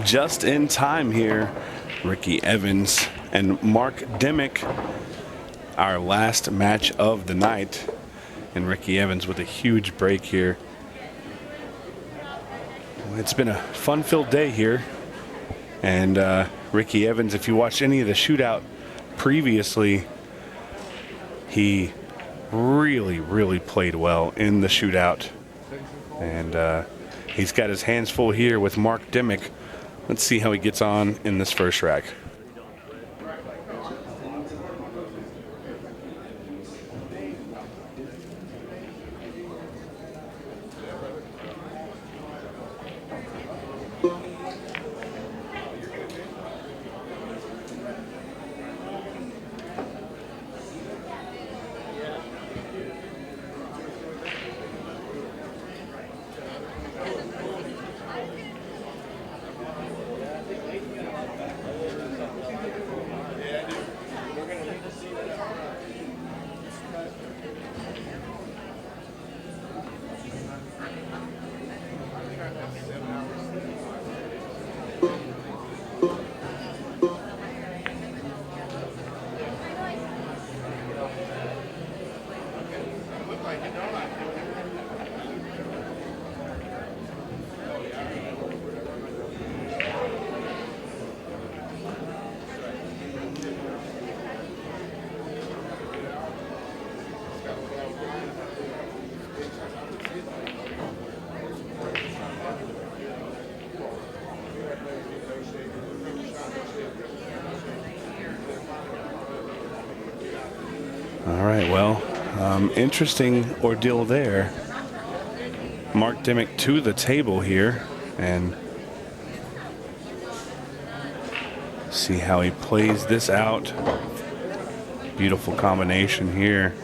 just in time here. Ricky Evans and Mark Dimick, our last match of the night. And Ricky Evans with a huge break here. It's been a fun-filled day here. And Ricky Evans, if you watched any of the shootout previously, he really played well in the shootout. And he's got his hands full here with Mark Dimick. Let's see how he gets on in this first rack. All right, well, interesting ordeal there. Mark Dimick to the table here, and see how he plays this out. Beautiful combination here.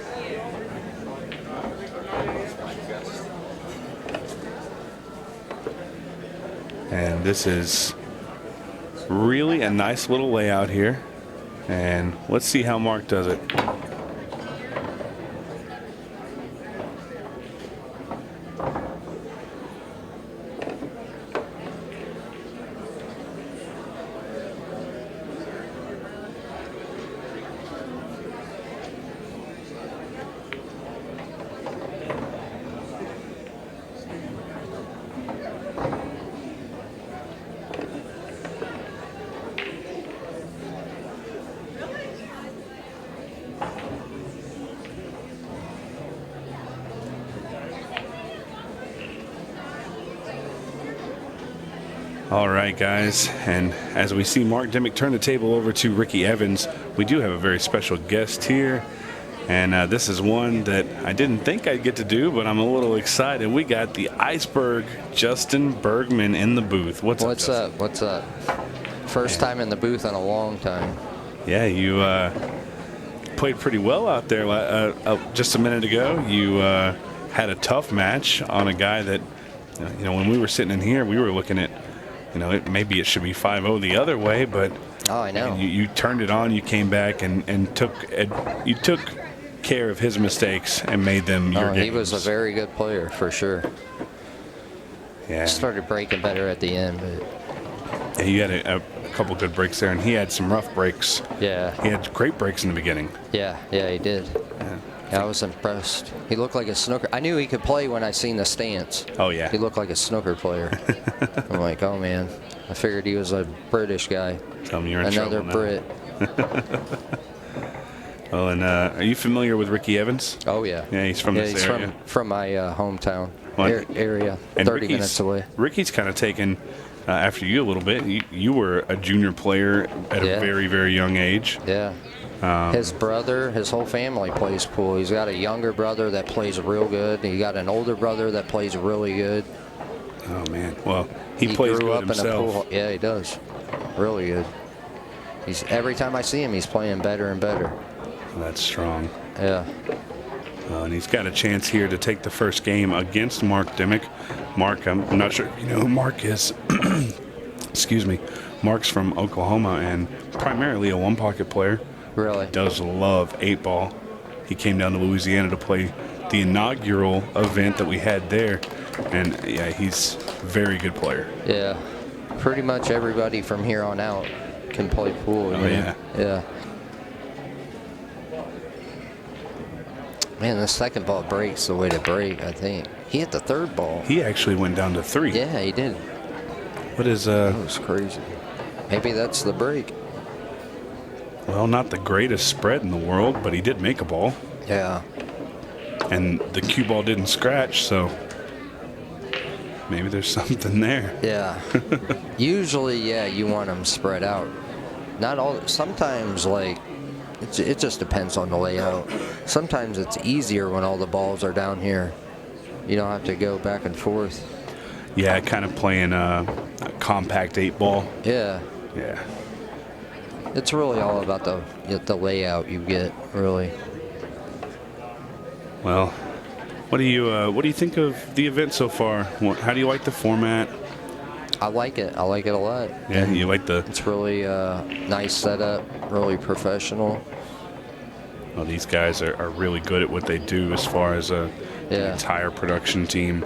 And this is really a nice little layout here. And let's see how Mark does it. All right, guys, and as we see Mark Dimick turn the table over to Ricky Evans, we do have a very special guest here, and this is one that I didn't think I'd get to do, but I'm a little excited. We got the Iceberg Justin Bergman in the booth. What's up? What's up? First time in the booth in a long time. Yeah, you played pretty well out there just a minute ago. You had a tough match on a guy that, you know, when we were sitting in here, we were looking at, you know, maybe it should be 5-0 the other way, but oh, I know. You turned it on. You came back and took care of his mistakes and made them your games. He was a very good player for sure. Yeah. Started breaking better at the end, but yeah, you had a couple good breaks there, and he had some rough breaks. Yeah. He had great breaks in the beginning. Yeah, he did. Yeah, I was impressed. He looked like a snooker. I knew he could play when I seen the stance. Oh, yeah. He looked like a snooker player. I'm like, oh, man. I figured he was a British guy. Tell me you're in another trouble Brit. Well, and are you familiar with Ricky Evans? Oh, yeah. Yeah, he's from this area. He's from my hometown area, and 30 minutes away. Ricky's kind of taken after you a little bit. You were a junior player at a very, very young age. Yeah. His brother, his whole family plays pool. He's got a younger brother that plays real good. He got an older brother that plays really good. Oh, man. Well, he plays grew good up himself. in a pool. Yeah, he does. Really good. Every time I see him, he's playing better and better. That's strong. Yeah. And he's got a chance here to take the first game against Mark Dimick. Mark, I'm not sure if you know who Mark is. Excuse me. Mark's from Oklahoma and primarily a one-pocket player. Really? Does love 8-ball. He came down to Louisiana to play the inaugural event that we had there. And, yeah, he's a very good player. Yeah. pretty much everybody from here on out can play pool. Oh, yeah. Yeah. Man, the second ball breaks the way to break, I think. He hit the third ball. He actually went down to 3. Yeah, he did. What is That was crazy. Maybe that's the break. well, not the greatest spread in the world, but he did make a ball. Yeah. And the cue ball didn't scratch, so maybe there's something there. Yeah. Usually, yeah, you want them spread out. Not all. Sometimes, like, it just depends on the layout. Sometimes it's easier when all the balls are down here. You don't have to go back and forth. Yeah, kind of playing a compact 8 ball. Yeah. Yeah. It's really all about the layout you get, really. Well, what do you think of the event so far? How do you like the format? I like it. I like it a lot. Yeah, you like the... It's really nice setup, really professional. Well, these guys are really good at what they do as far as the entire production team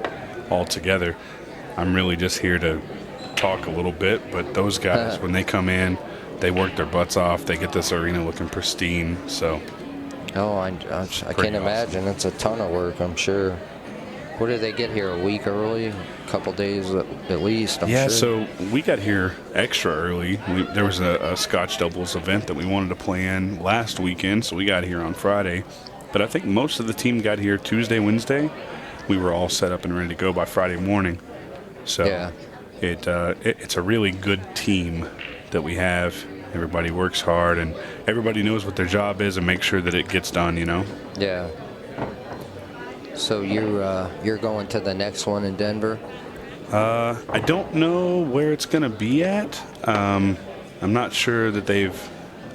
all together. I'm really just here to talk a little bit, but those guys, when they come in, they work their butts off. They get this arena looking pristine, so... Oh, I can't imagine. It's a ton of work, I'm sure. What did they get here, a week early? A couple days at least, I'm sure. So we got here extra early. There was a Scotch doubles event that we wanted to play in last weekend, so we got here on Friday. But I think most of the team got here Tuesday, Wednesday. We were all set up and ready to go by Friday morning. So Yeah. it's a really good team that we have. Everybody works hard, and everybody knows what their job is and makes sure that it gets done, you know? Yeah. So you're going to the next one in Denver? I don't know where it's going to be at. I'm not sure that they've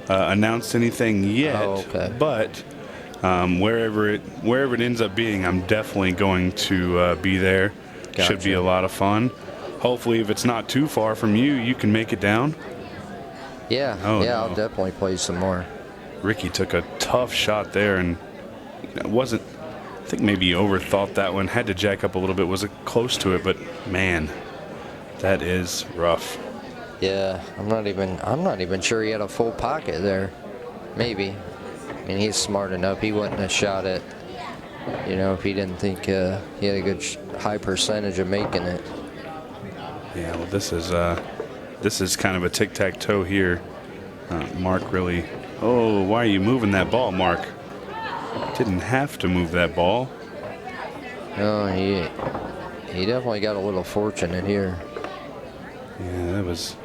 announced anything yet. Oh, okay. But wherever it ends up being, I'm definitely going to be there. Gotcha. Should be a lot of fun. Hopefully, if it's not too far from you, you can make it down. Yeah. Oh, yeah, no. I'll definitely play some more. Ricky took a tough shot there, and it wasn't. I think maybe he overthought that one. Had to jack up a little bit. Was close to it, but man, that is rough. Yeah, I'm not even sure he had a full pocket there. Maybe. I mean, he's smart enough. He wouldn't have shot it, if he didn't think he had a good high percentage of making it. Yeah, well, this is kind of a tic-tac-toe here. Mark really... Oh, why are you moving that ball, Mark? Didn't have to move that ball. Oh, he definitely got a little fortunate here. Yeah, that was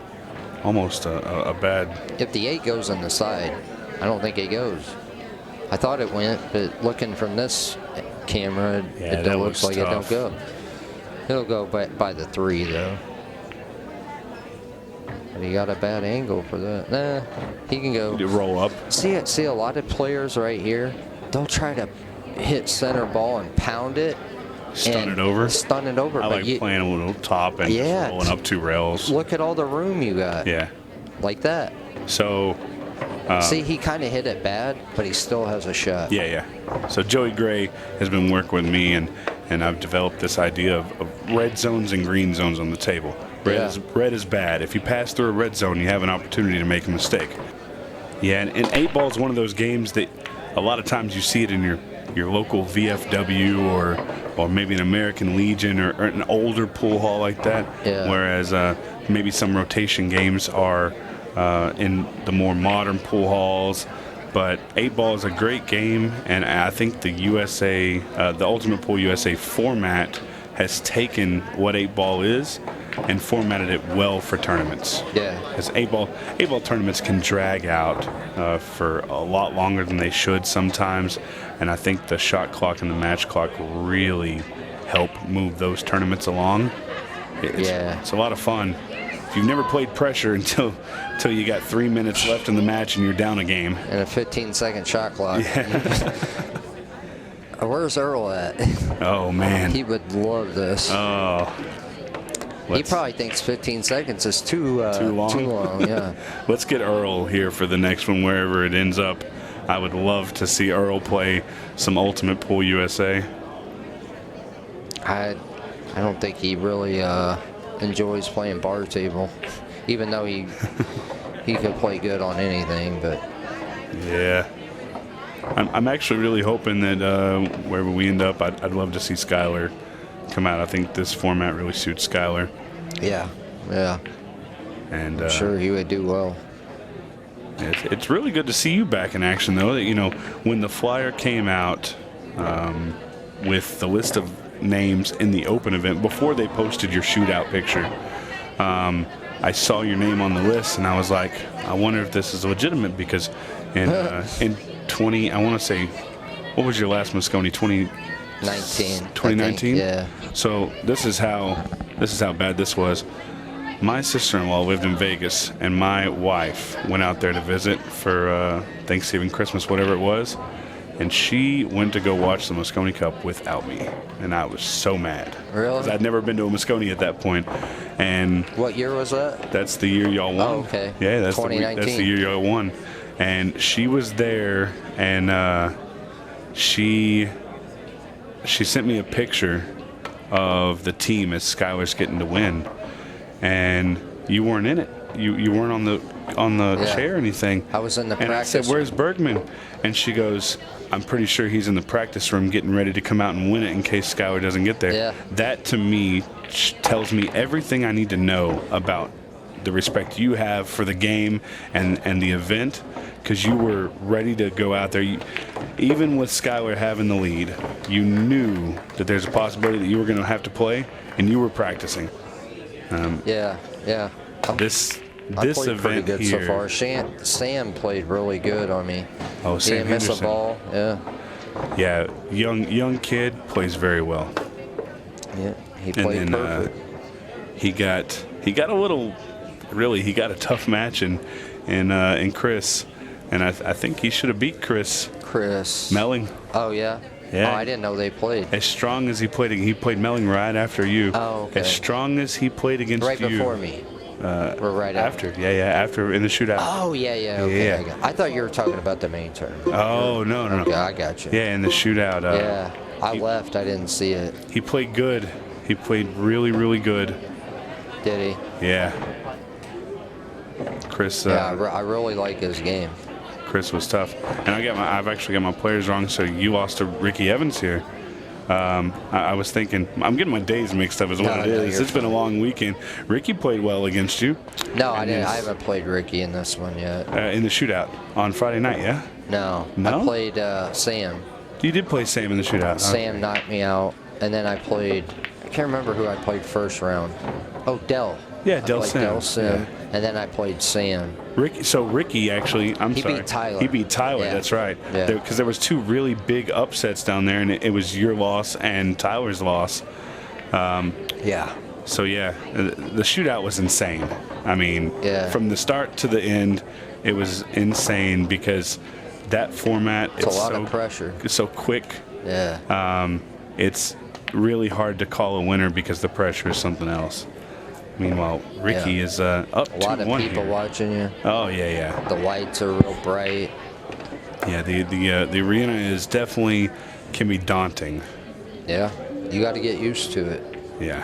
almost a bad... If the 8 goes on the side, I don't think it goes. I thought it went, but looking from this camera, it looks like tough. it don't go. It'll go by the 3, though. But he got a bad angle for that. Nah, he can go. Did it roll up? See a lot of players right here, they'll try to hit center ball and pound it. Stun it over? Stun it over. I like playing a little top and just rolling up 2 rails. Look at all the room you got. Yeah. Like that. So... See, he kind of hit it bad, but he still has a shot. Yeah. So Joey Gray has been working with me, and I've developed this idea of red zones and green zones on the table. Red is bad. If you pass through a red zone, you have an opportunity to make a mistake. Yeah, and 8 ball is one of those games that a lot of times you see it in your local VFW or maybe an American Legion or an older pool hall like that. Yeah. Whereas maybe some rotation games are in the more modern pool halls. But 8 ball is a great game, and I think the USA, the Ultimate Pool USA format has taken what 8 ball is and formatted it well for tournaments. Yeah. Because 8 ball tournaments can drag out for a lot longer than they should sometimes, and I think the shot clock and the match clock really help move those tournaments along. It's a lot of fun. If you've never played pressure until you got 3 minutes left in the match and you're down a game. And a 15-second shot clock. Yeah. Where's Earl at? Oh, man. He would love this. Oh. He probably thinks 15 seconds is too long. Too long, yeah. Let's get Earl here for the next one, wherever it ends up. I would love to see Earl play some Ultimate Pool USA. I don't think he really enjoys playing bar table, even though he could play good on anything. But Yeah. I'm actually really hoping that wherever we end up, I'd love to see Skylar come out. I think this format really suits Skylar. yeah, And I'm sure he would do well. it's really good to see you back in action, though. That, you know, when the flyer came out with the list of names in the open event, before they posted your shootout picture, I saw your name on the list, and I was like, I wonder if this is legitimate, because in 20, I want to say, what was your last Moscone? 2019? Yeah. So this is how bad this was. My sister-in-law lived in Vegas, and my wife went out there to visit for Thanksgiving, Christmas, whatever it was, and she went to go watch the Moscone Cup without me, and I was so mad. Really? 'Cause I'd never been to a Moscone at that point, and What year was that? that's the year y'all won. Oh, okay. Yeah, that's 2019. that's the year y'all won, and she was there, and she sent me a picture of the team as Skylar's getting to win, and you weren't in it. You weren't on the Yeah. chair or anything. I was in the And practice. I said, "Where's Bergman?" And she goes, "I'm pretty sure he's in the practice room getting ready to come out and win it in case Skylar doesn't get there." Yeah. That to me tells me everything I need to know about the respect you have for the game and the event, because you were ready to go out there. Even with Skylar having the lead, you knew that there's a possibility that you were going to have to play, and you were practicing. Yeah. This I played pretty event good here. so far. Sam played really good on me. Oh, He Sam didn't miss a Henderson. ball. Yeah. Yeah, young kid, plays very well. Yeah. He And played then perfect. he got a tough match in Chris, and I think he should have beat Chris Chris. Melling. Oh yeah. Yeah. Oh, I didn't know they played. As strong as he played Melling right after you. Oh, okay. As strong as he played against Right you. before me. Or right after. After, after in the shootout. Oh yeah. Okay. Yeah. I thought you were talking about the main tournament. Oh, no. Okay, I got you. Yeah, in the shootout. Yeah. I left. I didn't see it. He played good. He played really, really good. Did he? Yeah. Chris. Yeah. I really like his game. Chris was tough, and I've actually got my players wrong. So you lost to Ricky Evans here. I was thinking, I'm getting my days mixed up, is what No, it no, is. you're It's been a long weekend. Ricky played well against you. No, I And didn't. his- I haven't played Ricky in this one yet. in the shootout on Friday night. Yeah, No. No? I played Sam. you did play Sam in the shootout. Sam knocked me out, and then I played. I can't remember who I played first round. Oh, Dell. Yeah, I Del played Sim. Del Sim, Yeah. and then I played Sam. Ricky actually, He sorry. beat Tyler. He beat Tyler. Yeah. That's right. Yeah. Because there was two really big upsets down there, and it was your loss and Tyler's loss. Yeah. So yeah, the shootout was insane. I mean, Yeah. from the start to the end, it was insane because that format It's a lot of pressure. It's so quick. Yeah. It's really hard to call a winner because the pressure is something else. Meanwhile, Ricky Yeah. is up a lot of 2-1 people here. watching you. Oh yeah. The lights are real bright. Yeah, the arena is definitely can be daunting. Yeah. You got to get used to it. Yeah.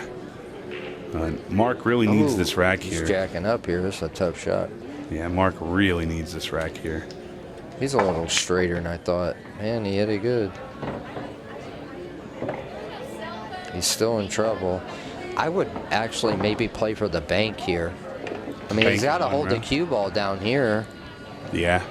Mark really needs Ooh, this rack he's here. jacking up here. This is a tough shot. Yeah, Mark really needs this rack here. He's a little straighter than I thought. Man, he hit it good. He's still in trouble. I would actually maybe play for the bank here. I mean, he's Bank got to on hold the round. cue ball down here. Yeah.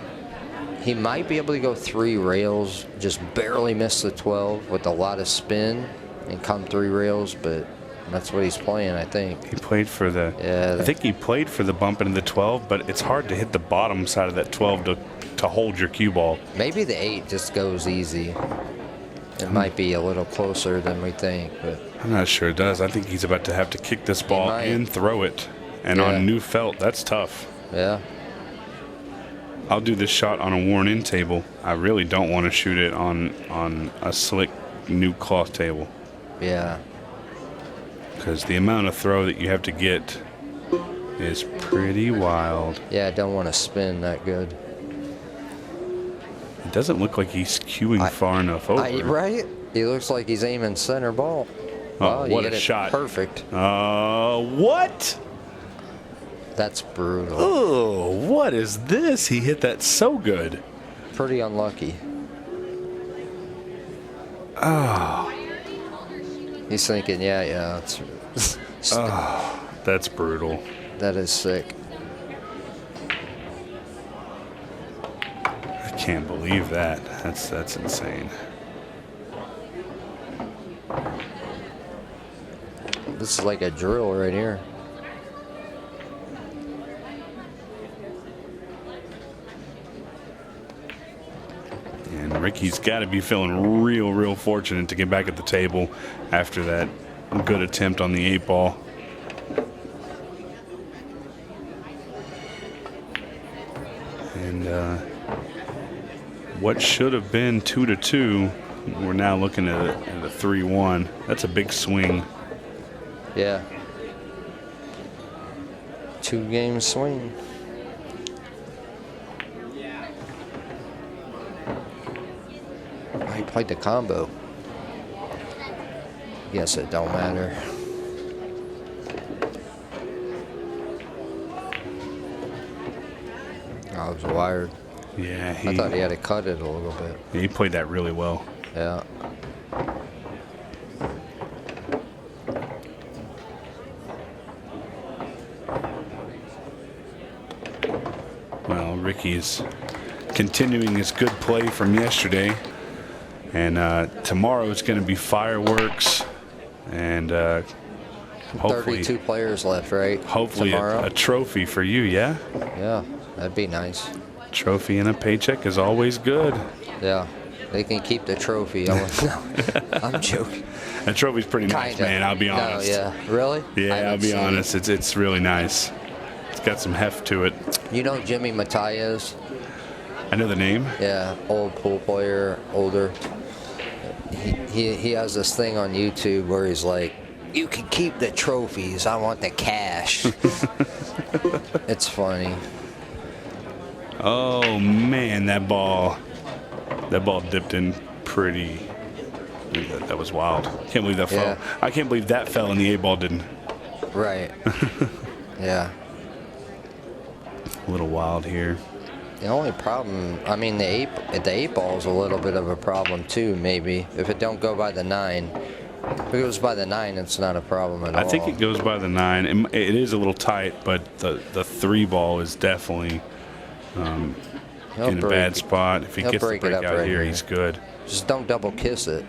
He might be able to go 3 rails, just barely miss the 12 with a lot of spin and come 3 rails, but that's what he's playing, I think. He played for the. Yeah. I think he played for the bump into the 12, but it's hard to hit the bottom side of that 12 to hold your cue ball. Maybe the 8 just goes easy. It might be a little closer than we think, but I'm not sure it does. I think he's about to have to kick this ball might. and throw it. And Yeah. on new felt, that's tough. yeah. I'll do this shot on a worn-in table. I really don't want to shoot it on a slick new cloth table Yeah. because the amount of throw that you have to get is pretty wild. Yeah, I don't want to spin that good. It doesn't look like he's cueing far enough over. Right? He looks like he's aiming center ball. Oh, what a shot. Perfect. What? That's brutal. Oh, what is this? He hit that so good. Pretty unlucky. Oh. He's thinking, yeah. That's brutal. That is sick. I can't believe that. That's insane. This is like a drill right here. And Ricky's got to be feeling real fortunate to get back at the table after that good attempt on the 8-ball. And what should have been 2-2, we're now looking at a 3-1. That's a big swing. Yeah. 2-game swing. He played the combo. Guess it don't matter. I was wired. Yeah, I thought he had to cut it a little bit. He played that really well. Yeah. Well, Ricky's continuing his good play from yesterday. And tomorrow it's going to be fireworks. And hopefully 32 players left, right? Hopefully a trophy for you, yeah? Yeah, that'd be nice. Trophy and a paycheck is always good. Yeah, they can keep the trophy. I'm joking. That trophy's pretty nice, Kinda. man. I'll be honest. No, yeah, really? Yeah, I'll be honest. It. It's really nice. It's got some heft to it. You know Jimmy Matias? I know the name. Yeah, old pool player, older. He has this thing on YouTube where he's like, "You can keep the trophies. I want the cash." It's funny. Oh man, that ball dipped in pretty. That was wild. Can't believe that fell. I can't believe that fell and the 8-ball didn't. Right. Yeah. A little wild here. The only problem, I mean, the 8-ball is a little bit of a problem too. Maybe if it don't go by the 9. If it goes by the 9, it's not a problem at all. I think it goes by the 9. It is a little tight, but the 3-ball is definitely in a bad spot. If he gets the break out here, he's good. Just don't double kiss it.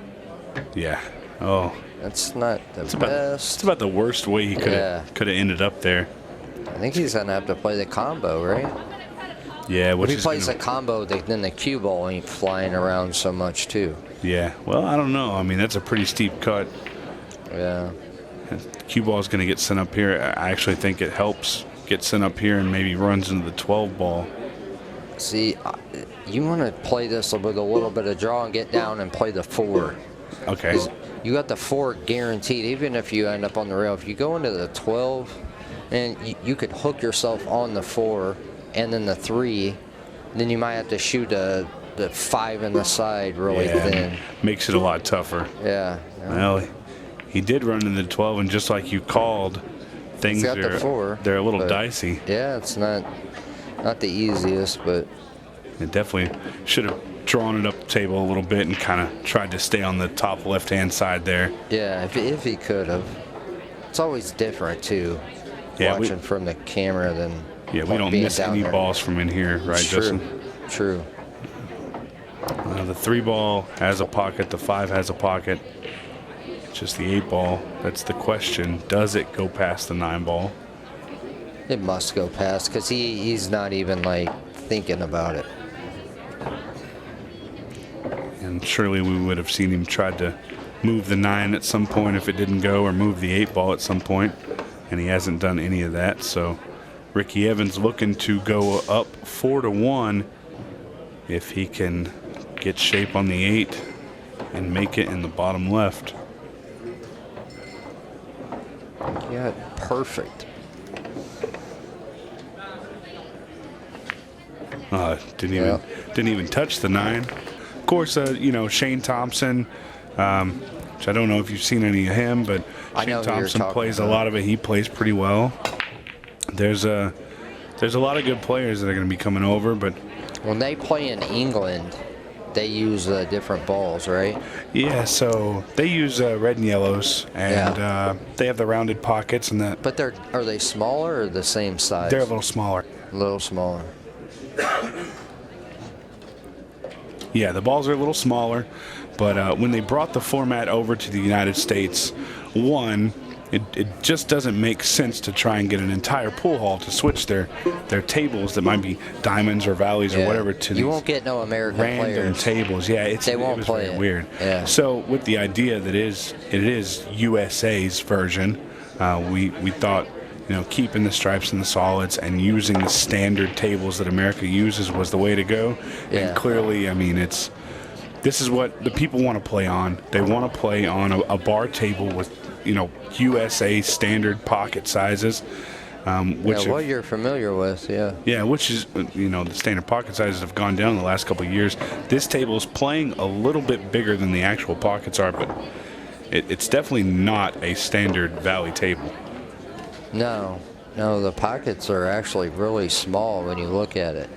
Yeah. Oh. That's not the best. It's about the worst way he could have ended up there. I think he's gonna have to play the combo, right? Yeah. If he plays the combo, then the cue ball ain't flying around so much too. Yeah. Well, I don't know. I mean, that's a pretty steep cut. Yeah. Cue ball is going to get sent up here. I actually think it helps get sent up here and maybe runs into the 12-ball. See, you want to play this with a little bit of draw and get down and play the 4. Okay. You got the 4 guaranteed, even if you end up on the rail. If you go into the 12, and you could hook yourself on the 4 and then the 3, then you might have to shoot the 5 in the side really thin. Makes it a lot tougher. Yeah. Well, he did run in the 12, and just like you called, things got the 4, they're a little dicey. Yeah, it's not the easiest, but it definitely should have drawn it up the table a little bit and kind of tried to stay on the top left-hand side there. Yeah, if he could have. It's always different too. Yeah, watching from the camera than. Yeah, we don't miss any balls from in here, right, Justin? True. The 3-ball has a pocket. The 5 has a pocket. Just the 8-ball. That's the question. Does it go past the 9-ball? It must go past because he's not even like thinking about it. And surely we would have seen him try to move the 9 at some point if it didn't go, or move the 8-ball at some point, and he hasn't done any of that. So Ricky Evans looking to go up 4-1 if he can get shape on the 8 and make it in the bottom left. Yeah, perfect. Didn't even touch the 9. Of course, Shane Thompson which I don't know if you've seen any of him, but I know Shane who you're Thompson talking plays a about. lot of it. He plays pretty well. There's a lot of good players that are going to be coming over, but When they play in England, they use different balls, right? yeah, so they use red and yellows, and they have the rounded pockets and the. But are they smaller or the same size? They're a little smaller. A little smaller. Yeah, the balls are a little smaller, but when they brought the format over to the United States, it just doesn't make sense to try and get an entire pool hall to switch their tables that might be diamonds or valleys or whatever to You these won't get no American random players. tables. Yeah, They won't it was play very it. weird. Yeah. So with the idea that it is USA's version, we thought, keeping the stripes and the solids and using the standard tables that America uses was the way to go. Yeah. And clearly, I mean, this is what the people want to play on. They want to play on a bar table with, USA standard pocket sizes. Which what you're familiar with, yeah. Yeah, which is, the standard pocket sizes have gone down in the last couple of years. This table is playing a little bit bigger than the actual pockets are, but it's definitely not a standard Valley table. No, the pockets are actually really small when you look at it.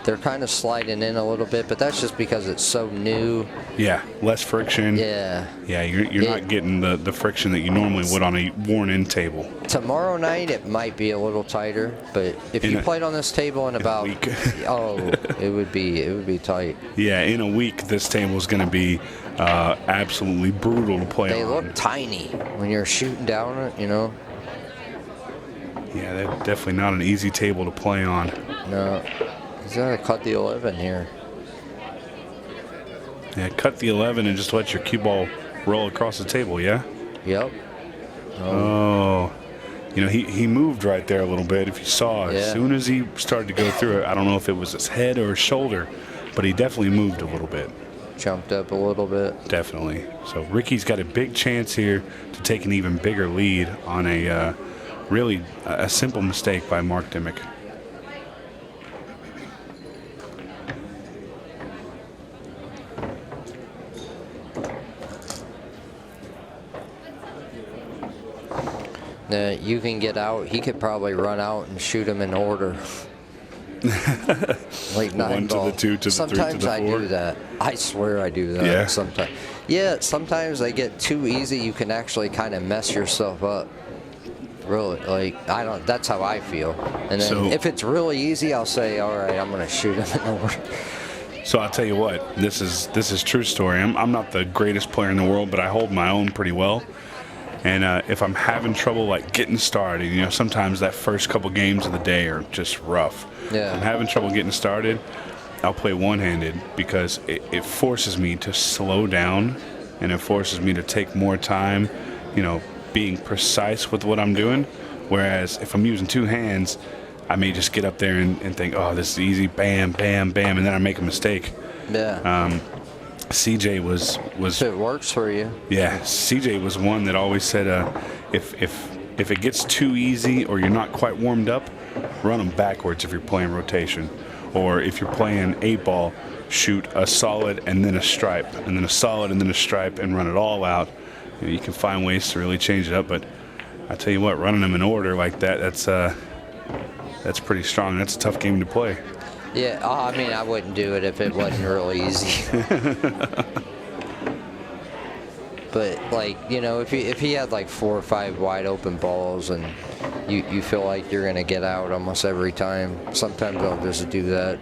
They're kind of sliding in a little bit, but that's just because it's so new. Yeah, less friction. Yeah. Yeah, you're not getting the friction that you normally would on a worn-in table. Tomorrow night it might be a little tighter, but if you played on this table in about week. it would be tight. Yeah, in a week this table is going to be absolutely brutal to play on. They look tiny when you're shooting down it, Yeah, they're definitely not an easy table to play on. No. He's got to cut the 11 here. Yeah, cut the 11 and just let your cue ball roll across the table, yeah? Yep. Oh. He moved right there a little bit. If you saw, as soon as he started to go through it, I don't know if it was his head or his shoulder, but he definitely moved a little bit. Jumped up a little bit. Definitely. So Ricky's got a big chance here to take an even bigger lead on a really a simple mistake by Mark Dimick. You can get out. He could probably run out and shoot him in order. Like 9 1 to ball. the 2 to the 3 to the 4. Sometimes I do that. I swear I do that. Yeah. Sometimes. Yeah. Sometimes they get too easy. You can actually kind of mess yourself up. Really, that's how I feel. And then if it's really easy, I'll say, all right, I'm going to shoot him in order. So I'll tell you what, this is true story. I'm not the greatest player in the world, but I hold my own pretty well. And if I'm having trouble getting started, sometimes that first couple games of the day are just rough. Yeah. If I'm having trouble getting started, I'll play one-handed because it forces me to slow down and it forces me to take more time, being precise with what I'm doing. Whereas if I'm using two hands, I may just get up there and think, oh, this is easy, bam, bam, bam, and then I make a mistake. Yeah. CJ was If it works for you. Yeah, CJ was one that always said, if it gets too easy or you're not quite warmed up, run them backwards if you're playing rotation. Or if you're playing 8-ball, shoot a solid and then a stripe, and then a solid and then a stripe, and run it all out. You can find ways to really change it up, but I tell you what, running them in order like that, that's pretty strong. That's a tough game to play. Yeah, I mean, I wouldn't do it if it wasn't really easy. But if he had 4 or 5 wide open balls and you feel like you're gonna get out almost every time, sometimes I'll just do that.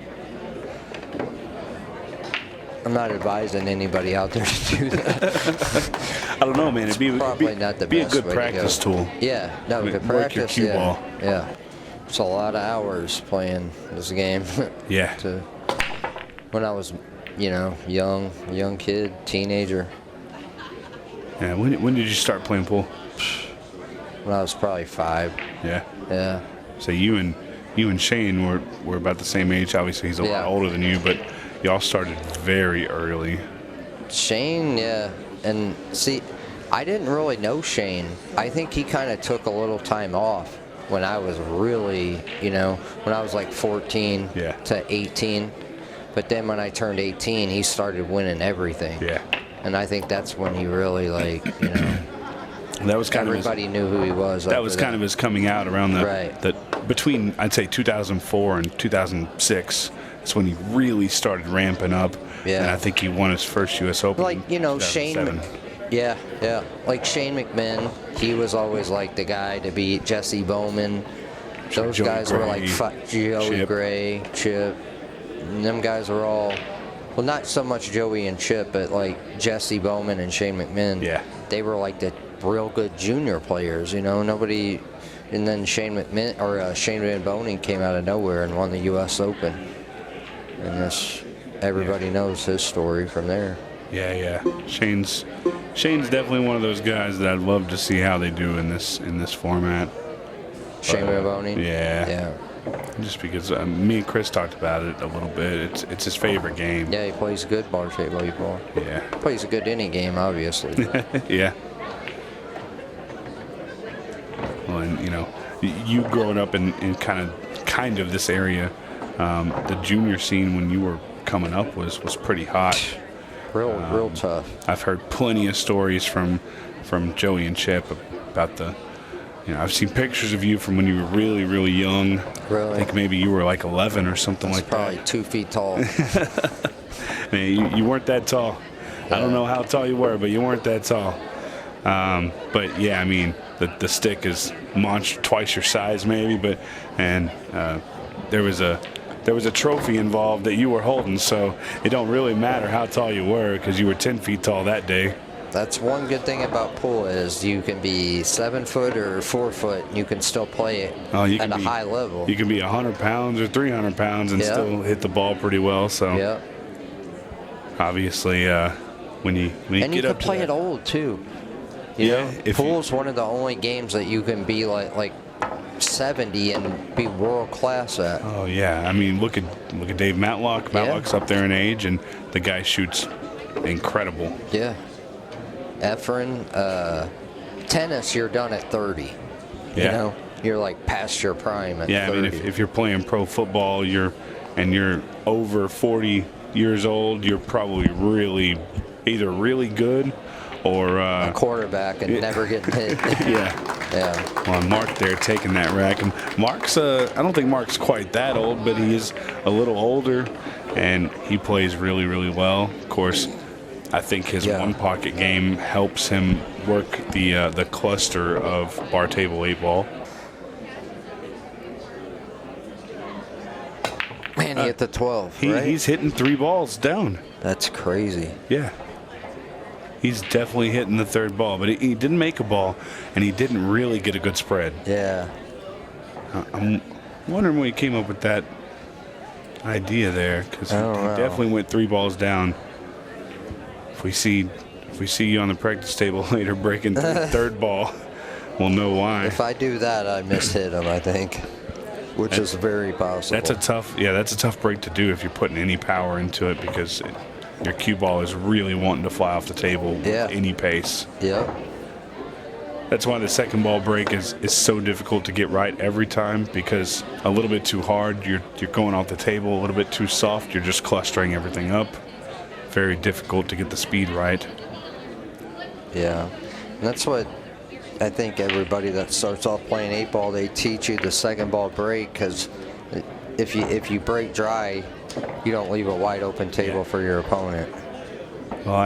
I'm not advising anybody out there to do that. I don't know, man. It'd Probably not the be best a good way to practice go. tool. Yeah, no, Work good your practice. cue Yeah, ball. yeah. It's a lot of hours playing this game. Yeah. When I was, young kid, teenager. Yeah. When did you start playing pool? When I was probably 5. Yeah. Yeah. So you and Shane were about the same age. Obviously, he's a lot older than you, but y'all started very early. Shane, yeah. And see, I didn't really know Shane. I think he kind of took a little time off when I was really, when I was 14 to 18. But then when I turned 18, he started winning everything. Yeah. And I think that's when he really, like, you know, That was kind everybody knew who he was. that was kind of his coming out around Right. between, I'd say, 2004 and 2006. That's when he really started ramping up. Yeah. And I think he won his first U.S. Open. Like, you know, in Shane. 2007. Yeah. Like Shane McMahon, he was always like the guy to beat. Jesse Bowman. Those Joey guys were like Gray, Joey Chip. Gray, Chip. And them guys were all, well, not so much Joey and Chip, but like Jesse Bowman and Shane McMahon. Yeah. They were like the real good junior players, you know. Nobody. And then Shane McMahon or Shane Van Boening came out of nowhere and won the U.S. Open. And everybody knows his story from there. Yeah. Shane's definitely one of those guys that I'd love to see how they do in this format. Shane Van Boening? Yeah. Just because me and Chris talked about it a little bit. It's his favorite game. Yeah, he plays good bar table ball. Yeah. Plays a good any game, obviously. Yeah. Well, and you know, you growing up in kind of this area, the junior scene when you were coming up was pretty hot. Real tough. I've heard plenty of stories from Joey and Chip about I've seen pictures of you from when you were really, really young. Really? I think maybe you were like 11 or something like Probably 2 feet tall. that. Man, you weren't that tall. I don't know how tall you were, but you weren't that tall. But yeah, I mean, the stick is monster, twice your size maybe, but there was a trophy involved that you were holding, so it don't really matter how tall you were because you were 10 feet tall that day. That's one good thing about pool is you can be 7 foot or 4 foot, and you can still play it at a high level. You can be 100 pounds or 300 pounds and still hit the ball pretty well. So obviously, when you and you get can up to play that, it old too. You know, if pool's one of the only games that you can be like 70 and be world class at. Oh yeah, I mean look at Dave Matlock. Matlock's up there in age, and the guy shoots incredible. Yeah. Efren, tennis, you're done at 30. Yeah. You know, you're like past your prime at 30. I mean if you're playing pro football, you're over 40 years old, you're probably either really good or a quarterback and never getting hit. Yeah. Well, Mark there taking that rack. And Mark's, I don't think Mark's quite that old, but he is a little older, and he plays really, really well. Of course, I think his one-pocket game helps him work the cluster of bar table 8 ball. Man, he hit the 12, right? He's hitting 3 balls down. That's crazy. Yeah. He's definitely hitting the 3rd ball, but he didn't make a ball, and he didn't really get a good spread. Yeah. I'm wondering when he came up with that idea there, because he definitely went 3 balls down. If we see you on the practice table later breaking 3rd ball, we'll know why. If I do that, I mishit him, I think, which is very possible. That's a tough break to do if you're putting any power into it, because your cue ball is really wanting to fly off the table with any pace. Yep. That's why the 2nd ball break is so difficult to get right every time, because a little bit too hard, you're going off the table. A little bit too soft, you're just clustering everything up. Very difficult to get the speed right. Yeah. And that's what I think everybody that starts off playing 8 ball, they teach you the 2nd ball break, because if you break dry, you don't leave a wide open table for your opponent. Well,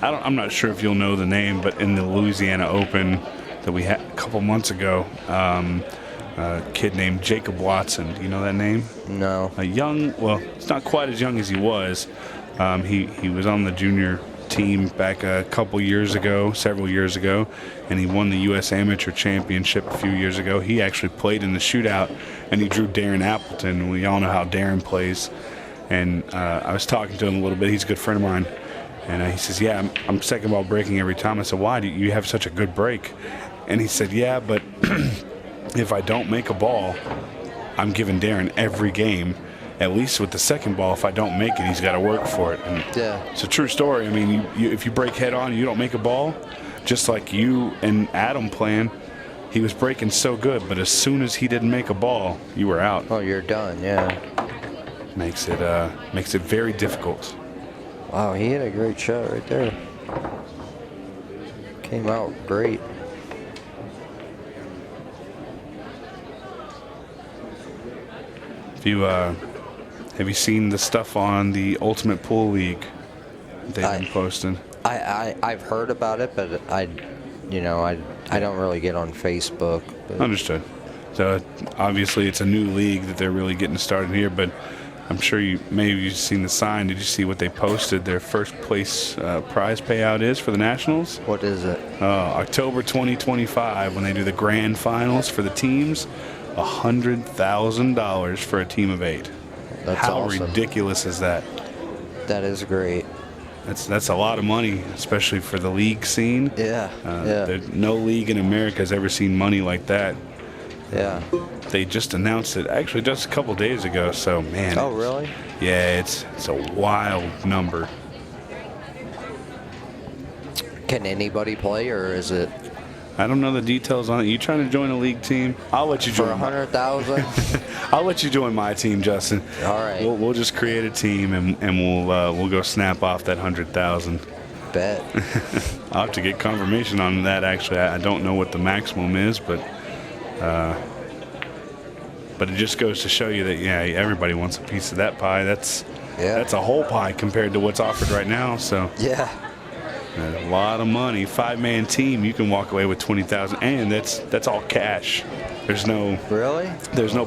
I'm not sure if you'll know the name, but in the Louisiana Open that we had a couple months ago, a kid named Jacob Watson. Do you know that name? No. It's not quite as young as he was. He was on the junior team back several years ago, and he won the U.S. Amateur Championship a few years ago. He actually played in the shootout, and he drew Darren Appleton. We all know how Darren plays. And I was talking to him a little bit. He's a good friend of mine. And he says, yeah, I'm 2nd ball breaking every time. I said, why do you have such a good break? And he said, yeah, but if I don't make a ball, I'm giving Darren every game. At least with the 2nd ball, if I don't make it, he's got to work for it. And it's a true story. I mean, if you break head on and you don't make a ball, just like you and Adam playing, he was breaking so good, but as soon as he didn't make a ball, you were out. Oh, you're done, yeah. Makes it very difficult. Wow, he hit a great shot right there. Came out great. Have you seen the stuff on the Ultimate Pool League they've been posting? I've heard about it, but I don't really get on Facebook. But. Understood. So obviously it's a new league that they're really getting started here, but I'm sure you've seen the sign. Did you see what they posted? Their first place prize payout is for the Nationals? What is it? October 2025, when they do the grand finals for the teams, $100,000 for a team of 8. That's How awesome. ridiculous is that? That is great. That's a lot of money, especially for the league scene. Yeah. No league in America has ever seen money like that. Yeah. They just announced it actually just a couple days ago. So man. Oh really? Yeah, it's a wild number. Can anybody play, or is it I don't know the details on it. You trying to join a league team? I'll let you for join. 100,000? I'll let you join my team, Justin. All right. We'll just create a team and we'll go snap off that 100,000. Bet. I'll have to get confirmation on that. Actually, I don't know what the maximum is, but it just goes to show you that everybody wants a piece of that pie. That's a whole pie compared to what's offered right now. So Yeah. a lot of money. 5-man team, you can walk away with 20,000, and that's all cash. There's no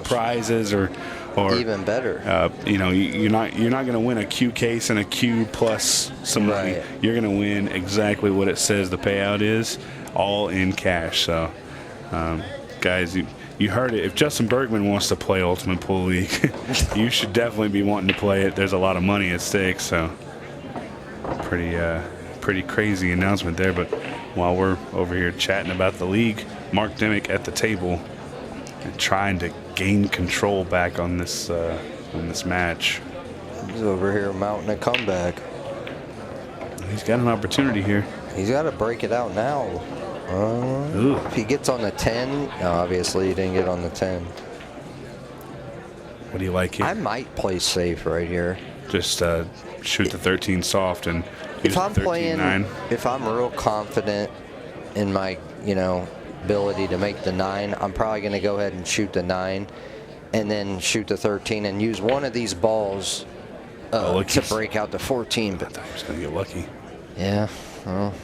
prizes or Even better. you're not going to win a Q case and a Q plus some money. Right. You're going to win exactly what it says the payout is, all in cash. So, guys, you heard it. If Justin Bergman wants to play Ultimate Pool League, you should definitely be wanting to play it. There's a lot of money at stake. So, pretty crazy announcement there. But while we're over here chatting about the league, Mark Dimick at the table and trying to gain control back on this match. He's over here mounting a comeback. He's got an opportunity here. He's got to break it out now. If he gets on the 10, no, obviously he didn't get on the 10. What do you like here? I might play safe right here. Just shoot the 13 soft and use If I'm the 13-9. playing, if I'm real confident in my, ability to make the 9, I'm probably going to go ahead and shoot the 9 and then shoot the 13 and use one of these balls to break out the 14. I thought he was going to get lucky. Yeah, well,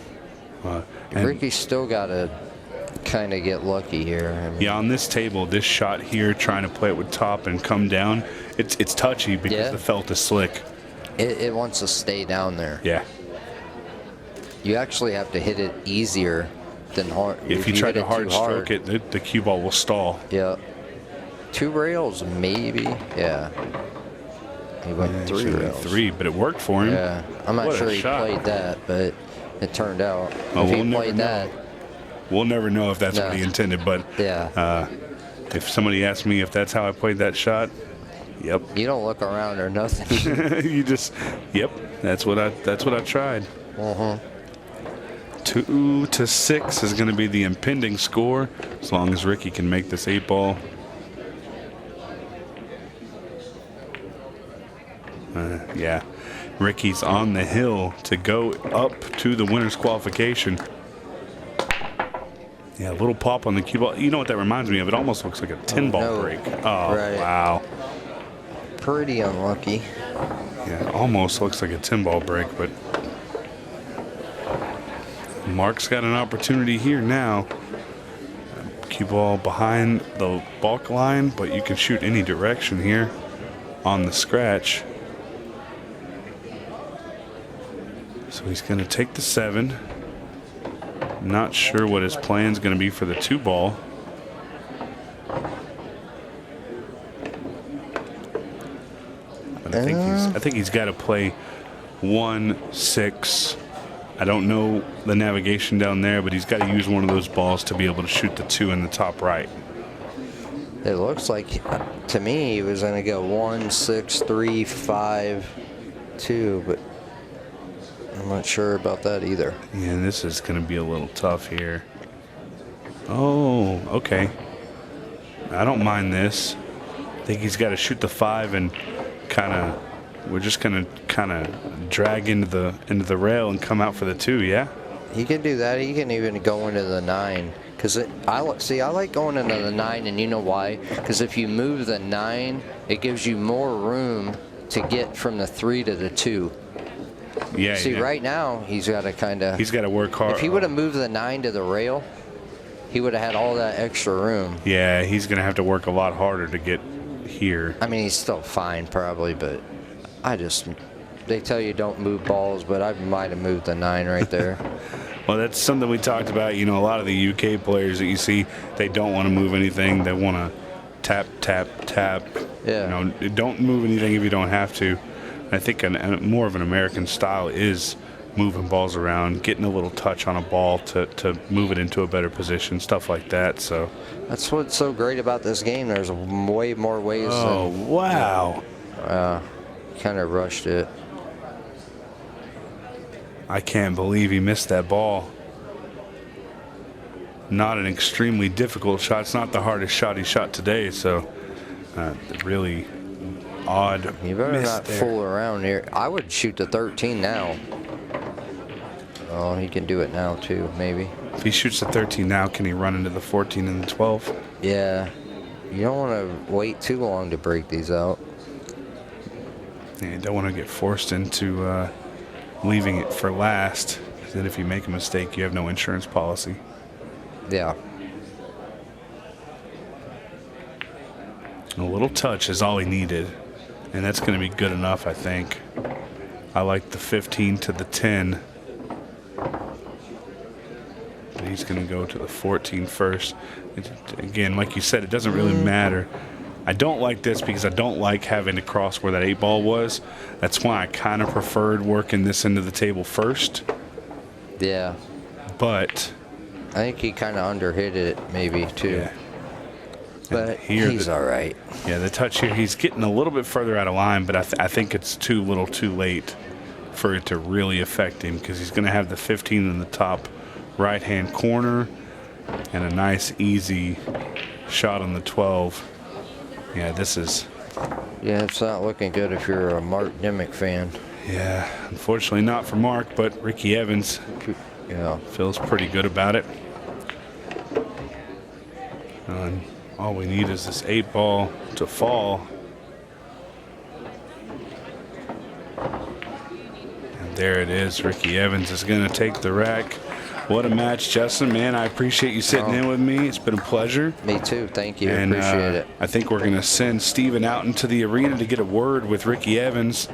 And Ricky's still got to kind of get lucky here. I mean, on this table, this shot here, trying to play it with top and come down, it's touchy because the felt is slick. It wants to stay down there. Yeah. You actually have to hit it easier than hard. If you try to hard stroke it, the cue ball will stall. Yeah. 2 rails, maybe. Yeah. He went 3 rails. 3, but it worked for him. Yeah. I'm not What a sure he shot. played that, but it turned out. Oh, If he we'll never played know. that, We'll never know if that's No. what he intended, but yeah. if somebody asked me if that's how I played that shot, yep. You don't look around or nothing. You just, yep. That's what I tried. 2-6 is going to be the impending score, as long as Ricky can make this 8-ball. Yeah, Ricky's on the hill to go up to the winner's qualification. Yeah, a little pop on the cue ball. You know what that reminds me of? It almost looks like a 10-ball no. break. Oh, Right. wow. Pretty unlucky. Yeah, it almost looks like a 10-ball break, but Mark's got an opportunity here now. Cue ball behind the balk line, but you can shoot any direction here on the scratch. So he's going to take the 7. Not sure what his plan's going to be for the 2-ball. But I think he's got to play 1-6. I don't know the navigation down there, but he's got to use one of those balls to be able to shoot the 2 in the top right. It looks like, to me, he was going to go 1, 6, 3, 5, 2, but I'm not sure about that either. Yeah, this is going to be a little tough here. Oh, okay. I don't mind this. I think he's got to shoot the 5 and kind of we're just gonna kind of drag into the rail and come out for the 2. Yeah. He can do that. He can even go into the 9. Because I like going into the 9, and you know why? Because if you move the 9, it gives you more room to get from the 3 to the 2. Yeah. See, right now he's got to He's got to work hard. If he would have moved the 9 to the rail, he would have had all that extra room. Yeah, he's gonna have to work a lot harder to get here. I mean, he's still fine probably, but they tell you don't move balls, but I might have moved the 9 right there. Well, that's something we talked about. You know, a lot of the UK players that you see, they don't want to move anything. They want to tap, tap, tap. Yeah. You know, don't move anything if you don't have to. I think more of an American style is moving balls around, getting a little touch on a ball to move it into a better position, stuff like that. So that's what's so great about this game. There's way more ways. Oh, wow. Kind of rushed it. I can't believe he missed that ball. Not an extremely difficult shot. It's not the hardest shot he shot today, so really odd. You better miss not there. fool around here. I would shoot the 13 now. Oh, he can do it now too, maybe. If he shoots the 13 now, can he run into the 14 and the 12? Yeah. You don't want to wait too long to break these out. Yeah, you don't want to get forced into leaving it for last. Then if you make a mistake, you have no insurance policy. Yeah. A little touch is all he needed, and that's going to be good enough, I think. I like the 15 to the 10. But he's going to go to the 14 first. Again, like you said, it doesn't really matter. I don't like this because I don't like having to cross where that 8 ball was. That's why I kind of preferred working this into the table first. Yeah. But I think he kind of underhit it maybe too. yeah. But here he's all right. Yeah, the touch here, he's getting a little bit further out of line, but I think it's too late for it to really affect him because he's going to have the 15 in the top right-hand corner and a nice, easy shot on the 12. Yeah, this is... Yeah, it's not looking good if you're a Mark Dimick fan. Yeah, unfortunately not for Mark, but Ricky Evans feels pretty good about it. And all we need is this 8 ball to fall. And there it is. Ricky Evans is going to take the rack. What a match, Justin. Man, I appreciate you sitting in with me. It's been a pleasure. Me too. Thank you. And Appreciate it. I think we're going to send Steven out into the arena to get a word with Ricky Evans.